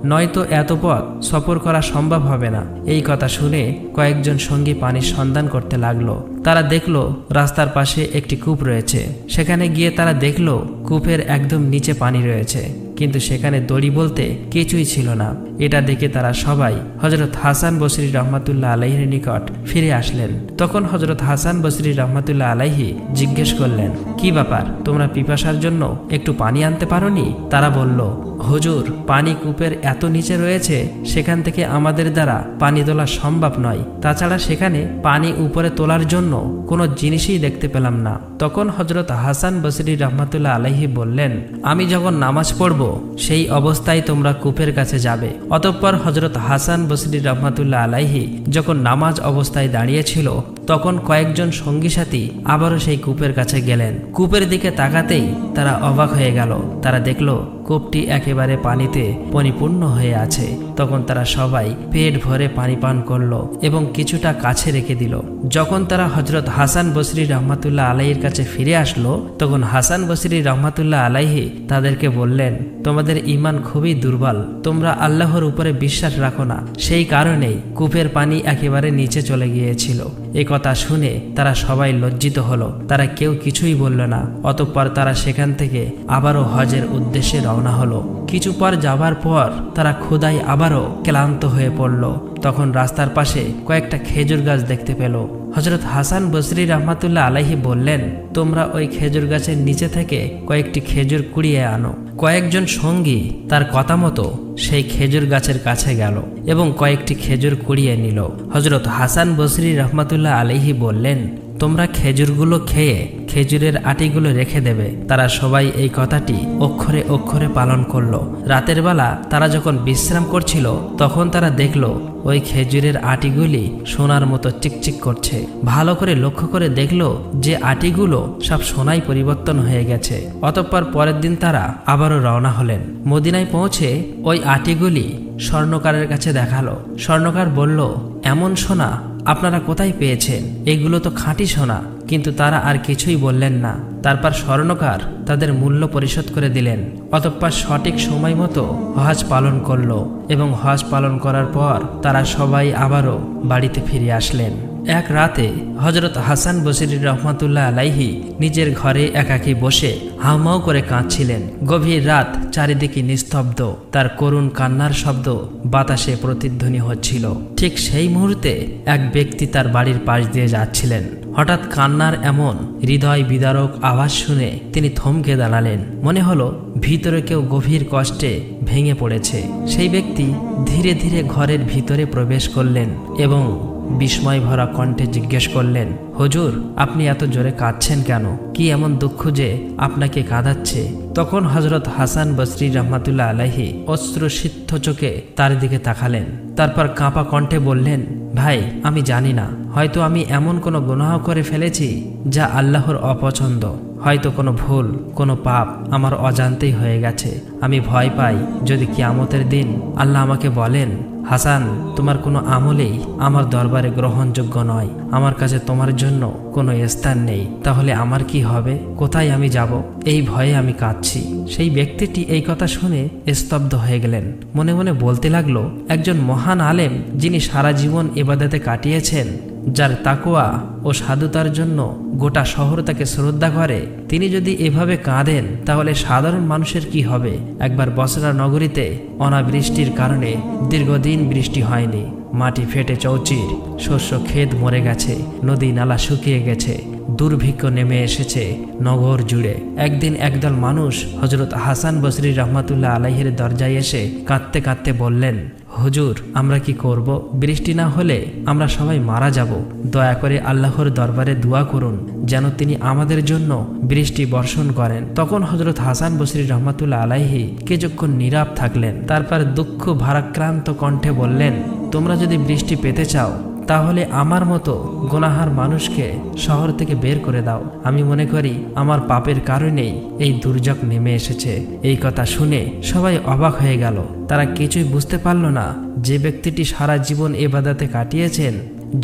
নয়তো এত পথ সফর করা সম্ভব হবে না। এই কথা শুনে কয়েকজন সঙ্গী পানির সন্ধান করতে লাগলো। তারা দেখলো রাস্তার পাশে একটি কূপ রয়েছে। সেখানে গিয়ে তারা দেখলো কূপের একদম নিচে পানি রয়েছে, কিন্তু সেখানে দড়ি বলতে কিছুই ছিল না। এটা দেখে তারা সবাই হযরত হাসান বসরি রহমাতুল্লাহ আলাইহির নিকট ফিরে আসলেন। তখন হযরত হাসান বসরি রহমাতুল্লাহ আলাইহি জিজ্ঞেস করলেন, কি ব্যাপার, তোমরা পিপাসার জন্য একটু পানি আনতে পারোনি? তারা বলল, হুজুর, পানি কূপের এত নিচে রয়েছে, সেখান থেকে আমাদের দ্বারা পানি তোলা সম্ভব নয়। তাছাড়া সেখানে পানি উপরে তোলার জন্য কোনো জিনিসই দেখতে পেলাম না। তখন হযরত হাসান বসরি রহমাতুল্লাহ আলাইহি বললেন, আমি যখন নামাজ পড়ব সেই অবস্থায় তোমরা কূপের কাছে যাবে। অতঃপর হযরত হাসান বসরি রহমাতুল্লাহ আলাইহি যখন নামাজ অবস্থায় দাঁড়িয়েছিল, তখন কয়েকজন সঙ্গী সাথী আবারও সেই কূপের কাছে গেলেন। কূপের দিকে তাকাতেই তারা অবাক হয়ে গেল। তারা দেখল কূপটি একেবারে পানিতে পরিপূর্ণ হয়ে আছে। তখন তারা সবাই পেট ভরে পানি পান করলো এবং কিছুটা কাছে রেখে দিল। যখন তারা হযরত হাসান বসরি রহমাতুল্লাহ আলাইহির কাছে ফিরে আসলো, তখন হাসান বসরি রহমাতুল্লাহ আলাইহি তাদেরকে বললেন, তোমাদের ঈমান খুবই দুর্বল, তোমরা আল্লাহর উপরে বিশ্বাস রাখো না, সেই কারণেই কূপের পানি একেবারে নিচে চলে গিয়েছিল। এ কথা শুনে তারা সবাই লজ্জিত হলো। তারা কেউ কিছুই বলল না। অতঃপর তারা সেখান থেকে আবারও হজের উদ্দেশ্যে রওনা হলো। কিছু পর যাবার পর তারা ক্ষুধায় আবারও ক্লান্ত হয়ে পড়ল। তখন রাস্তার পাশে কয়েকটা খেজুর গাছ দেখতে পেল। হযরত হাসান বসরি রহমাতুল্লাহ আলাইহি বললেন, তোমরা ওই খেজুর গাছের নিচে থেকে কয়েকটি খেজুর কুড়িয়ে আনো। কয়েকজন সঙ্গী তার কথা মতো সেই খেজুর গাছের কাছে গেল এবং কয়েকটি খেজুর কুড়িয়ে নিল। হযরত হাসান বসরি রহমাতুল্লাহ আলাইহি বললেন, তোমরা খেজুরগুলো খেয়ে খেজুরের আটিগুলো রেখে দেবে। তারা সবাই এই কথাটি অক্ষরে অক্ষরে পালন করলো। রাতের বেলা তারা যখন বিশ্রাম করছিল, তখন তারা দেখলো ওই খেজুরের আটিগুলি সোনার মতো চিকচিক করছে। ভালো করে লক্ষ্য করে দেখলো যে আটিগুলো সব সোনায় পরিবর্তন হয়ে গেছে। অতঃপর পরের দিন তারা আবারও রওনা হলেন। মদিনায় পৌঁছে ওই আটিগুলি স্বর্ণকারের কাছে দেখালো। স্বর্ণকার বলল, এমন সোনা আপনারা কোথায় পেয়েছেন? এগুলো তো খাঁটি সোনা। কিন্তু তারা আর কিছুই বললেন না। তারপর স্বর্ণকার তাদের মূল্য পরিশোধ করে দিলেন। অতঃপর সঠিক সময় মতো হজ পালন করলো এবং হজ পালন করার পর তারা সবাই আবারও বাড়িতে ফিরে আসলেন। এক রাতে হযরত হাসান বসরি রহমাতুল্লাহ আলাইহি নিজের ঘরে একাকী বসে হাউমাউ করে কাঁদছিলেন। গভীর রাত, চারিদিকে নিস্তব্ধ, তার করুণ কান্নার শব্দ বাতাসে প্রতিধ্বনি হচ্ছিল। ঠিক সেই মুহূর্তে এক ব্যক্তি তার বাড়ির পাশ দিয়ে যাচ্ছিলেন। হঠাৎ কান্নার এমন হৃদয় বিদারক আওয়াজ শুনে তিনি থমকে দাঁড়ালেন। মনে হলো ভিতরে কেউ গভীর কষ্টে ভেঙে পড়েছে। সেই ব্যক্তি ধীরে ধীরে ঘরের ভিতরে প্রবেশ করলেন এবং বিস্ময় ভরা কণ্ঠে জিজ্ঞেস করলেন, হুজুর, আপনি এত জোরে কাঁদছেন কেন? কি এমন দুঃখ যে আপনাকে কাঁদাচ্ছে? তখন হযরত হাসান বসরি রহমাতুল্লাহ আলাইহি অশ্রুসিক্ত চোখে তার দিকে তাকালেন। তারপর কাঁপা কণ্ঠে বললেন, ভাই, আমি জানি না, হয়তো আমি এমন কোনো গুনাহ করে ফেলেছি যা আল্লাহর অপছন্দ। হয়তো কোনো ভুল, কোনো পাপ আমার অজান্তেই হয়ে গেছে। আমি ভয় পাই যদি কিয়ামতের দিন আল্লাহ আমাকে বলেন, হাসান, তোমার কোনো আমলেই আমার দরবারে গ্রহণযোগ্য নয়, আমার কাছে তোমার জন্য কোনো স্থান নেই, তাহলে আমার কি হবে? কোথায় আমি যাব? এই ভয়ে আমি কাঁদছি। সেই ব্যক্তিটি এই কথা শুনে স্তব্ধ হয়ে গেলেন। মনে মনে বলতে লাগলো, একজন মহান আলেম যিনি সারা জীবন ইবাদতে কাটিয়েছেন, যার তাকওয়া ও সাধুতার জন্য গোটা শহর তাকে শ্রদ্ধা করে, তিনি যদি এভাবে কাঁদেন তাহলে সাধারণ মানুষের কি হবে? একবার বসরা নগরীতে অনাবৃষ্টির কারণে দীর্ঘদিন বৃষ্টি হয়নি। মাটি ফেটে চৌচির, শস্য ক্ষেত মরে গেছে, নদী নালা শুকিয়ে গেছে, দুর্ভিক্ষ নেমে এসেছে নগর জুড়ে। একদিন একদল মানুষ হযরত হাসান বসরি রহমাতুল্লাহ আলাইহির দরজায় এসে কাঁদতে কাঁদতে বললেন, হুজুর, আমরা কি করব? বৃষ্টি না হলে আমরা সবাই মারা যাব। দয়া করে আল্লাহর দরবারে দোয়া করুন যেন তিনি আমাদের জন্য বৃষ্টি বর্ষণ করেন। তখন হযরত হাসান বসরি রহমাতুল্লাহ আলাইহি কিছুক্ষণ নীরব থাকলেন। তারপর দুঃখ ভারাক্রান্ত কণ্ঠে বললেন, তোমরা যদি বৃষ্টি পেতে চাও তাহলে আমার মতো গুনাহার মানুষকে শহর থেকে বের করে দাও। আমি মনে করি আমার পাপের কারণেই এই দুর্যোগ নেমে এসেছে। এই কথা শুনে সবাই অবাক হয়ে গেল। তারা কিছুই বুঝতে পারল না যে ব্যক্তিটি সারা জীবন ইবাদতে কাটিয়েছেন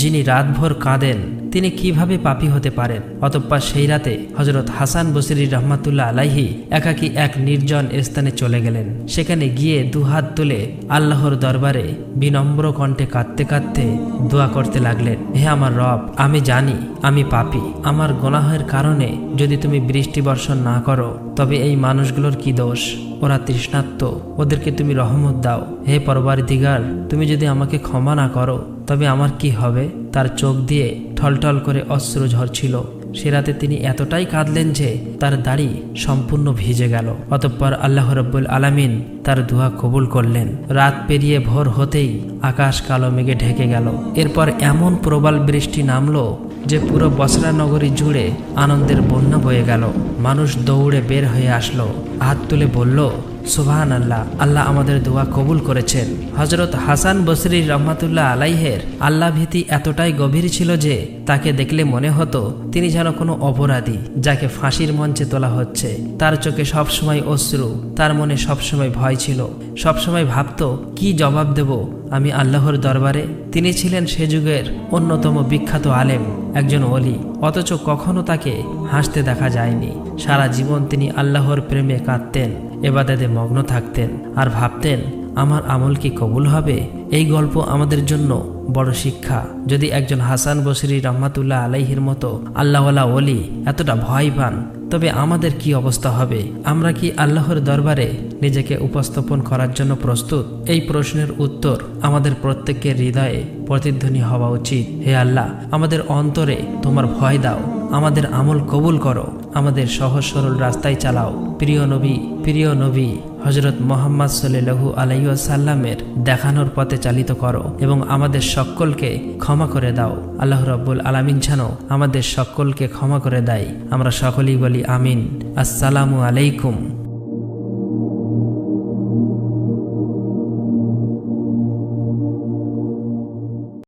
যিনি রাতভর কাঁদেন তিনি কিভাবে পাপী হতে পারেন? অতঃপর সেই রাতে হযরত হাসান বসরি রহমাতুল্লাহ আলাইহি একাকী এক নির্জন স্থানে চলে গেলেন। সেখানে গিয়ে দুহাত তুলে আল্লাহর দরবারে বিনম্র কণ্ঠে কাঁদতে কাঁদতে দোয়া করতে লাগলেন, হে আমার রব, আমি জানি আমি পাপী। আমার গুনাহের কারণে যদি তুমি বৃষ্টি বর্ষণ না করো তবে এই মানুষগুলোর কি দোষ? ওরা তৃষ্ণার্ত, ওদেরকে তুমি রহমত দাও। হে পরওয়ারদিগার, তুমি যদি আমাকে ক্ষমা না করো তবে আমার কি হবে? তার চোখ দিয়ে ঠলঠল করে অশ্রু ঝরছিল। সে রাতে তিনি এতটাই কাঁদলেন যে তার দাড়ি সম্পূর্ণ ভিজে গেল। অতঃপর আল্লাহ রাব্বুল আলামিন তার দোয়া কবুল করলেন। রাত পেরিয়ে ভোর হতেই আকাশ কালো মেঘে ঢেকে গেল। এরপর এমন প্রবল বৃষ্টি নামলো যে পুরো বসরা নগরী জুড়ে আনন্দের বন্যা বয়ে গেল। মানুষ দৌড়ে বের হয়ে আসলো, হাত তুলে বলল, সুবহানাল্লাহ, আল্লাহ আমাদের দোয়া কবুল করেছেন। হযরত হাসান বসরি রহমাতুল্লাহ আলাইহের আল্লাহ ভীতি এতটাই গভীর ছিল যে তাকে দেখলে মনে হতো তিনি যেন কোনো অপরাধী যাকে ফাঁসির মঞ্চে তোলা হচ্ছে। তার চোখে সবসময় অশ্রু, তার মনে সবসময় ভয় ছিল। সবসময় ভাবত, কি জবাব দেব আমি আল্লাহর দরবারে? তিনি ছিলেন সে যুগের অন্যতম বিখ্যাত আলেম, একজন ওলি, অথচ কখনো তাকে হাসতে দেখা যায়নি। সারা জীবন তিনি আল্লাহর প্রেমে কাঁদতেন, ইবাদতে মগ্ন থাকতেন আর ভাবতেন, আমার আমল কি কবুল হবে? এই গল্প আমাদের জন্য বড় শিক্ষা। যদি একজন হাসান বসরি রহমাতুল্লাহ আলাইহির মতো আল্লাহওয়ালা ওলি এতটা ভয় পান তবে আমাদের কি অবস্থা হবে? আমরা কি আল্লাহর দরবারে নিজেকে উপস্থাপন করার জন্য প্রস্তুত? এই প্রশ্নের উত্তর আমাদের প্রত্যেকের হৃদয়ে প্রতিধ্বনি হওয়া উচিত। হে আল্লাহ, আমাদের অন্তরে তোমার ভয় দাও, আমাদের আমল কবুল করো, আমাদের সহজ সরল রাস্তায় চালাও। প্রিয় নবী হযরত মুহাম্মদ সাল্লাল্লাহু আলাইহি ওয়াসাল্লামের দেখানোর পথে চালিত করো এবং আমাদের সকলকে ক্ষমা করে দাও। আল্লাহ রাব্বুল আলামিন যেন আমাদের সকলকে ক্ষমা করে দেয়। আমরা সকলেই বলি আমিন। আসসালামু আলাইকুম।